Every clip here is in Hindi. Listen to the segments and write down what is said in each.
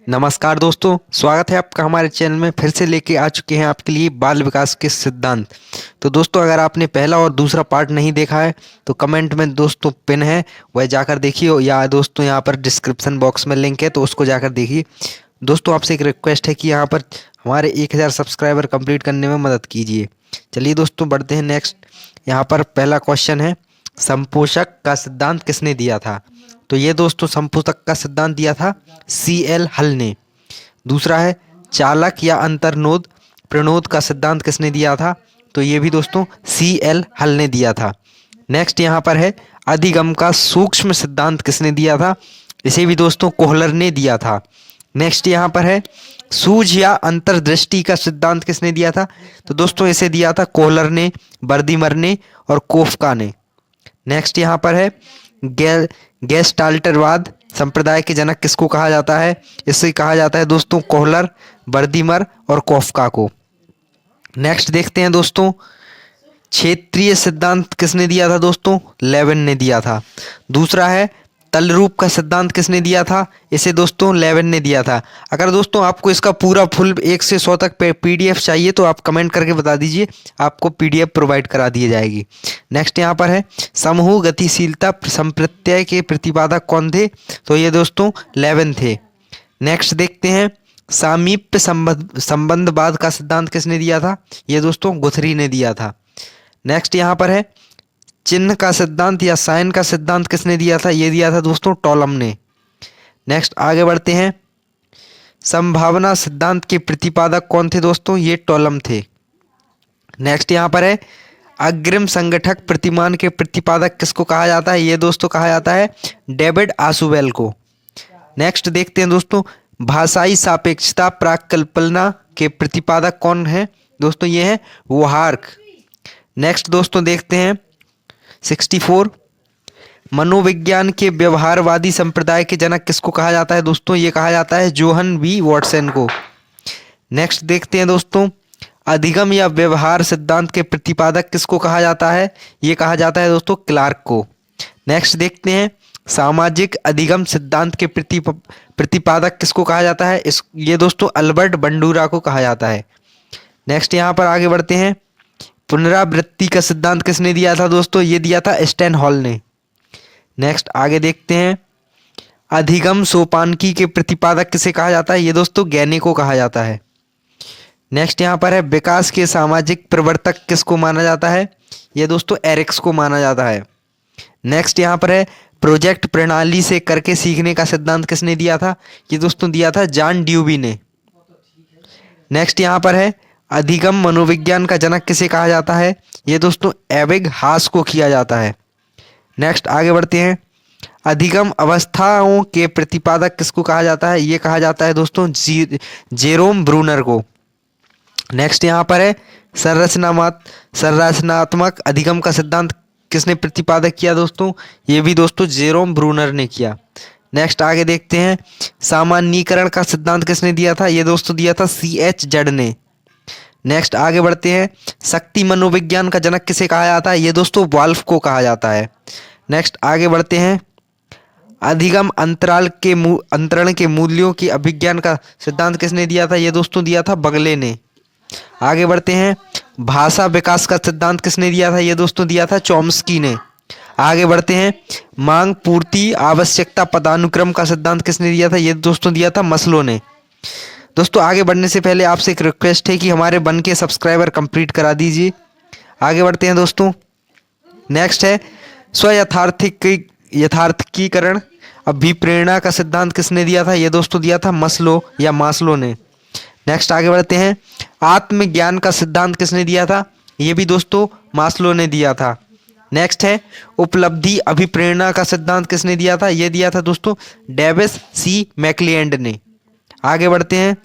नमस्कार दोस्तों, स्वागत है आपका हमारे चैनल में। फिर से लेके आ चुके हैं आपके लिए बाल विकास के सिद्धांत। तो दोस्तों, अगर आपने पहला और दूसरा पार्ट नहीं देखा है तो कमेंट में दोस्तों पिन है, वह जाकर देखिए, या दोस्तों यहाँ पर डिस्क्रिप्शन बॉक्स में लिंक है तो उसको जाकर देखिए। दोस्तों, आपसे एक रिक्वेस्ट है कि यहाँ पर हमारे 1000 सब्सक्राइबर कंप्लीट करने में मदद कीजिए। चलिए दोस्तों, बढ़ते हैं नेक्स्ट। यहाँ पर पहला क्वेश्चन है, संपोषक का सिद्धांत किसने दिया था? तो ये दोस्तों संपोषक का सिद्धांत दिया था CL हल ने। दूसरा है, चालक या अंतर्नोद प्रणोद का सिद्धांत किसने दिया था? तो ये भी दोस्तों CL हल ने दिया था। नेक्स्ट यहाँ पर है, अधिगम का सूक्ष्म सिद्धांत किसने दिया था? इसे भी दोस्तों कोहलर ने दिया था। नेक्स्ट यहाँ पर है, सूझ या अंतर्दृष्टि का सिद्धांत किसने दिया था? तो दोस्तों इसे दिया था कोहलर ने, बर्दीमर ने और कोफका ने। नेक्स्ट यहाँ पर है, गेस्टाल्टरवाद संप्रदाय के जनक किसको कहा जाता है? इसे कहा जाता है दोस्तों कोहलर, बर्दीमर और कोफका को। नेक्स्ट देखते हैं दोस्तों, क्षेत्रीय सिद्धांत किसने दिया था? दोस्तों लेविन ने दिया था। दूसरा है, तलरूप का सिद्धांत किसने दिया था? इसे दोस्तों लेविन ने दिया था। अगर दोस्तों आपको इसका पूरा फुल 1 से 100 तक PDF चाहिए तो आप कमेंट करके बता दीजिए, आपको PDF प्रोवाइड करा दी जाएगी। नेक्स्ट यहाँ पर है, समूह गतिशीलता संप्रत्यय के प्रतिपादक कौन थे? तो ये दोस्तों लेविन थे। नेक्स्ट देखते हैं, सामीप्य संबंधवाद का सिद्धांत किसने दिया था? ये दोस्तों गुथरी ने दिया था। नेक्स्ट यहाँ पर है, चिन्ह का सिद्धांत या साइन का सिद्धांत किसने दिया था? ये दिया था दोस्तों टॉलम ने। नेक्स्ट आगे बढ़ते हैं, संभावना सिद्धांत के प्रतिपादक कौन थे? दोस्तों ये टॉलम थे। नेक्स्ट यहाँ पर है, अग्रिम संगठक प्रतिमान के प्रतिपादक किसको कहा जाता है? ये दोस्तों कहा जाता है डेविड आसुवेल को। नेक्स्ट देखते हैं दोस्तों, भाषाई सापेक्षता प्राक्कल्पना के प्रतिपादक कौन है? दोस्तों ये है वोहार्क। नेक्स्ट दोस्तों देखते हैं 64, मनोविज्ञान के व्यवहारवादी संप्रदाय के जनक किसको कहा जाता है? दोस्तों ये कहा जाता है जोहन बी वॉटसन को। नेक्स्ट देखते हैं दोस्तों, अधिगम या व्यवहार सिद्धांत के प्रतिपादक किसको कहा जाता है? ये कहा जाता है दोस्तों क्लार्क को। नेक्स्ट देखते हैं, सामाजिक अधिगम सिद्धांत के प्रतिपादक किसको कहा जाता है? ये दोस्तों अल्बर्ट बंडूरा को कहा जाता है। नेक्स्ट यहाँ पर आगे बढ़ते हैं, पुनरावृत्ति का सिद्धांत किसने दिया था? दोस्तों ये दिया था स्टैन हॉल ने। नेक्स्ट आगे देखते हैं, अधिगम सोपानकी के प्रतिपादक किसे कहा जाता है? ये दोस्तों गैने को कहा जाता है। नेक्स्ट यहाँ पर है, विकास के सामाजिक प्रवर्तक किसको माना जाता है? ये दोस्तों एरिक्स को माना जाता है। नेक्स्ट यहाँ पर है, प्रोजेक्ट प्रणाली से करके सीखने का सिद्धांत किसने दिया था? ये दोस्तों दिया था जॉन ड्यूबी ने। नेक्स्ट यहाँ पर है, अधिगम मनोविज्ञान का जनक किसे कहा जाता है? ये दोस्तों एबिग हास को किया जाता है। नेक्स्ट आगे बढ़ते हैं, अधिगम अवस्थाओं के प्रतिपादक किसको कहा जाता है? ये कहा जाता है दोस्तों जेरोम ब्रूनर को। नेक्स्ट यहाँ पर है, संरचनात्मक अधिगम का सिद्धांत किसने प्रतिपादक किया? दोस्तों ये भी दोस्तों जेरोम ब्रूनर ने किया। नेक्स्ट आगे देखते हैं, सामान्यीकरण का सिद्धांत किसने दिया था? ये दोस्तों दिया था CH जड ने। नेक्स्ट आगे बढ़ते हैं, शक्ति मनोविज्ञान का जनक किसे कहा जाता है? ये दोस्तों वाल्फ को कहा जाता है। नेक्स्ट आगे बढ़ते हैं, अधिगम अंतरण के मूल्यों की अभिज्ञान का सिद्धांत किसने दिया था? ये दोस्तों दिया था बगले ने। आगे बढ़ते हैं, भाषा विकास का सिद्धांत किसने दिया था? ये दोस्तों दिया था चॉम्स्की ने। आगे बढ़ते हैं, मांग पूर्ति आवश्यकता पदानुक्रम का सिद्धांत किसने दिया था? ये दोस्तों दिया था मस्लो ने। दोस्तों आगे बढ़ने से पहले आपसे एक रिक्वेस्ट है कि हमारे बन के सब्सक्राइबर कंप्लीट करा दीजिए। आगे बढ़ते हैं दोस्तों, नेक्स्ट है, यथार्थीकरण अभिप्रेरणा का सिद्धांत किसने दिया था? ये दोस्तों दिया था मस्लो या मास्लो ने। नेक्स्ट आगे बढ़ते हैं, आत्मज्ञान का सिद्धांत किसने दिया था? ये भी दोस्तों मास्लो ने दिया था। नेक्स्ट है, उपलब्धि अभिप्रेरणा का सिद्धांत किसने दिया था? ये दिया था दोस्तों डेविस C मैक्लिएंड ने। आगे बढ़ते हैं,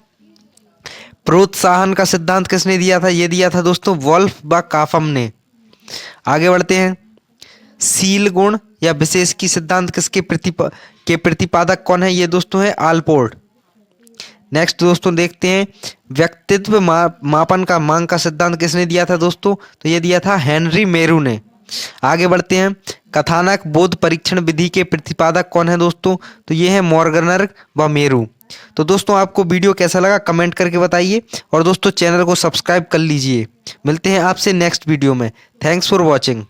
प्रोत्साहन का सिद्धांत किसने दिया था? ये दिया था दोस्तों वॉल्फ व काफम ने। आगे बढ़ते हैं, शील गुण या विशेष की सिद्धांत किसके प्रतिपादक कौन है? ये दोस्तों है आलपोर्ट। नेक्स्ट दोस्तों देखते हैं, व्यक्तित्व मापन का मांग का सिद्धांत किसने दिया था? दोस्तों तो ये दिया था हेनरी मेरू ने। आगे बढ़ते हैं। कथानक बोध परीक्षण विधि के प्रतिपादक कौन है दोस्तों? तो ये है मॉर्गनर व मेरू। तो दोस्तों आपको वीडियो कैसा लगा कमेंट करके बताइए, और दोस्तों चैनल को सब्सक्राइब कर लीजिए। मिलते हैं आपसे नेक्स्ट वीडियो में। Thanks for watching.